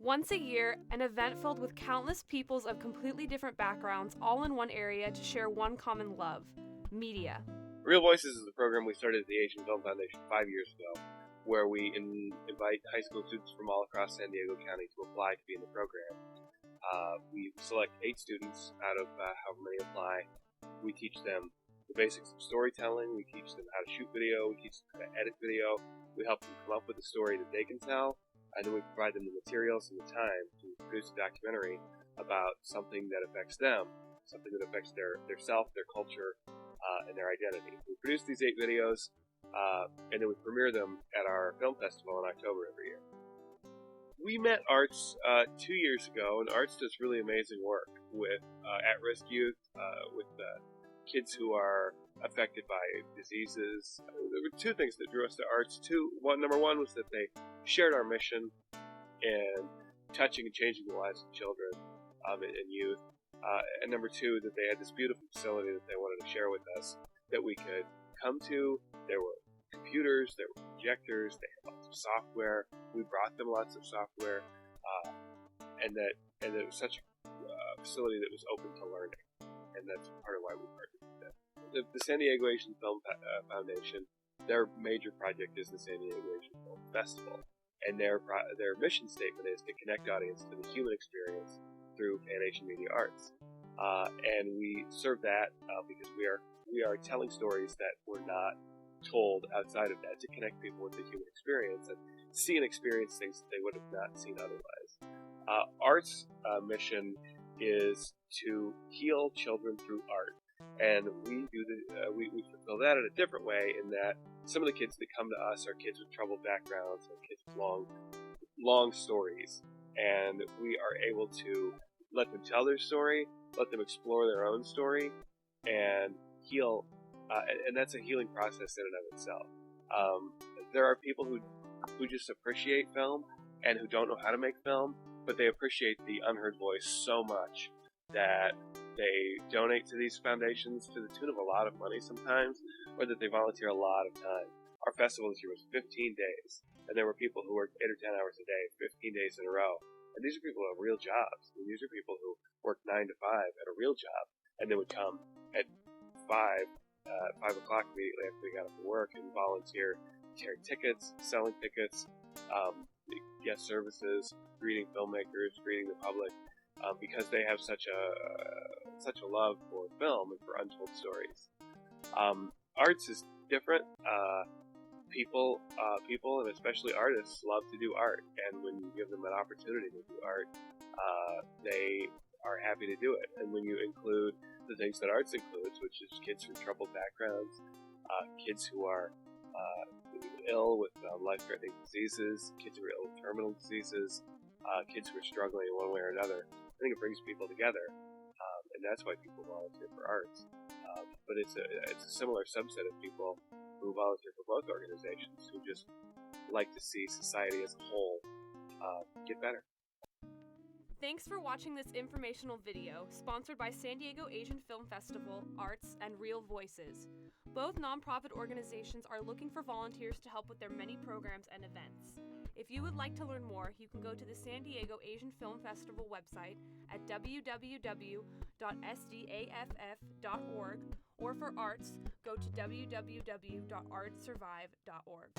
Once a year, an event filled with countless peoples of completely different backgrounds, all in one area to share one common love: media. Real Voices is the program we started at the Asian Film Foundation 5 years ago, where we invite high school students from all across San Diego County to apply to be in the program. We select 8 students out of however many apply. We teach them the basics of storytelling, we teach them how to shoot video, we teach them how to edit video, we help them come up with a story that they can tell, and then we provide them the materials and the time to produce a documentary about something that affects them, something that affects their self, their culture, and their identity. We produce these 8 videos, and then we premiere them at our film festival in October every year. We met Arts 2 years ago, and Arts does really amazing work with at-risk youth, with kids who are affected by diseases. There were 2 things that drew us to Arts. Number one was that they shared our mission in touching and changing the lives of children and youth. And number 2, that they had this beautiful facility that they wanted to share with us that we could come to. There were computers, there were projectors, they had lots of software. We brought them lots of software, and it was such a facility that was open to learning, and that's part of why we partnered with them. The San Diego Asian Film Foundation, their major project is the San Diego Asian Film Festival, and their mission statement is to connect audience to the human experience through Pan-Asian media arts, and we serve that because we are telling stories that were not told outside of that, to connect people with the human experience and see and experience things that they would have not seen otherwise. Art's mission is to heal children through art, and we fulfill that in a different way, in that some of the kids that come to us are kids with troubled backgrounds, or kids with long stories, and we are able to let them tell their story, let them explore their own story, and heal. And that's a healing process in and of itself. There are people who just appreciate film and who don't know how to make film, but they appreciate the unheard voice so much that they donate to these foundations to the tune of a lot of money sometimes, or that they volunteer a lot of time. Our festival this year was 15 days, and there were people who worked 8 or 10 hours a day, 15 days in a row. And these are people who have real jobs. I mean, these are people who work 9 to 5 at a real job, and they would come at 5 o'clock immediately after they got up to work and volunteer, carrying tickets, selling tickets, guest services, greeting filmmakers, greeting the public, because they have such a love for film and for untold stories. Arts is different. People and especially artists love to do art, and when you give them an opportunity to do art, they are happy to do it. And when you include the things that arts includes, which is kids from troubled backgrounds, kids who are ill with life-threatening diseases, kids who are ill with terminal diseases, kids who are struggling in one way or another, I think it brings people together, and that's why people volunteer for arts. But it's a similar subset of people who volunteer for both organizations, who just like to see society as a whole get better. Thanks for watching this informational video, sponsored by San Diego Asian Film Festival, Arts, and Real Voices. Both nonprofit organizations are looking for volunteers to help with their many programs and events. If you would like to learn more, you can go to the San Diego Asian Film Festival website at www.sdaff.org, or for arts, go to www.artsurvive.org.